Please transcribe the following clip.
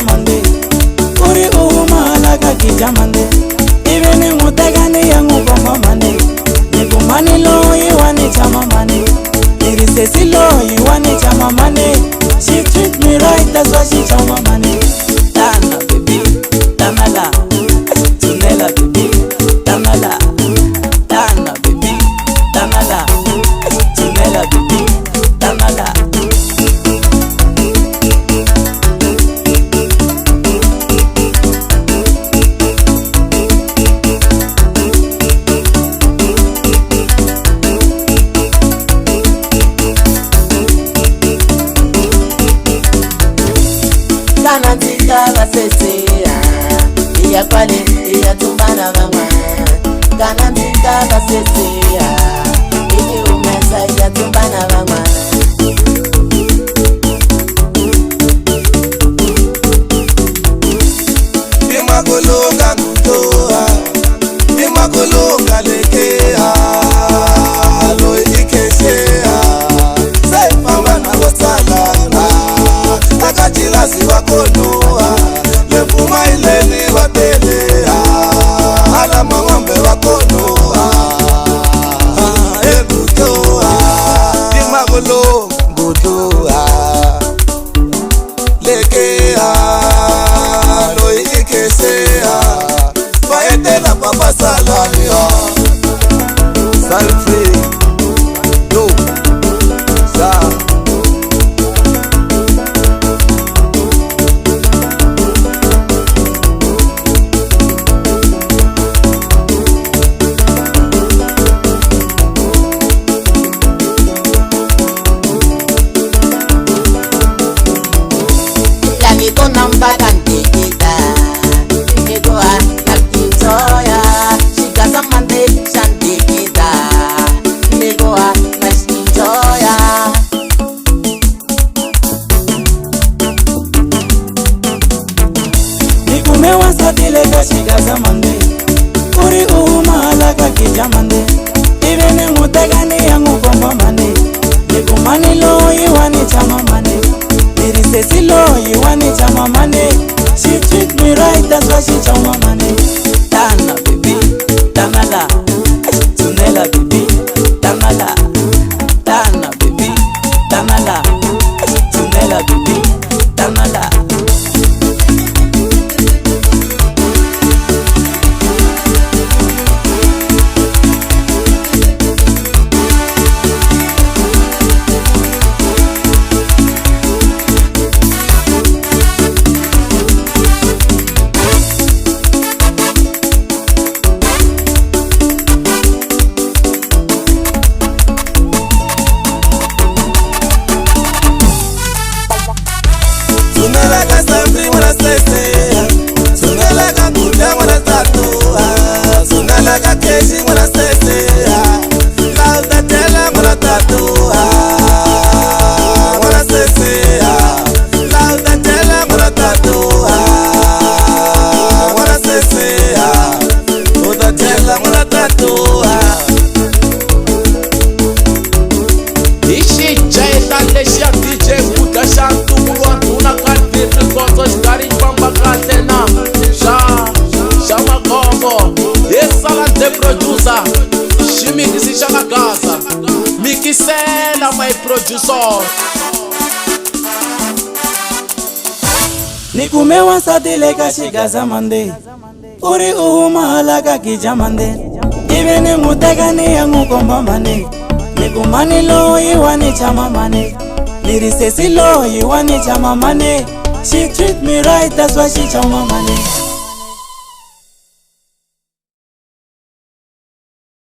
Mande, uri uhumala kakijamande, ibeni mutegani yangu bongo mande, nikumani lo iwani chama mande, irisesi lo iwani chama mande. She treat me right, that's why she chama mande. Tana baby, tana la, tunela baby, tana la, tana baby, tana la, tunela baby, tana la. Kana tika basesea, iya kwale, iya tumbana mama. Kana tika basesea, iki umesa iya tumbana mama. Imagologa kutoa, imagologa lekea, lo ikeshea, sefa wana wasalana. Akachila siwa konoa, lefuma ileni watelea, ala mawambe wakonoa, ebutoa, imagolo butoa, lekea, lo ikesea, faetela papa salania, salfre, do, sa. Namba kantikita, ngegoa nakintoya, shikaza mande shantikita, ngegoa naskintoya. Nikumewa sadile kashikaza mande, uri uhumala kakijamande, ibeni mutegani yangu bongo mande, nikumani lo iwani chama mande, irisesi lo iwani chama mande. She treat me right, that's why she chama mande. Tana baby, tana la, tunela baby, tana la, tana baby, tana la, tunela baby, tana la. Mikisela my producer. Nikumewa sadile kashikaza mande, uri uhumala kakijamande, ivi ni n'wu teka ni ya n'wu komba mani. Ni ku mani loyi wa ni chama mani. Ni ri sesi loyi wa ni chama mani. She treat me right, that's why she chama mani.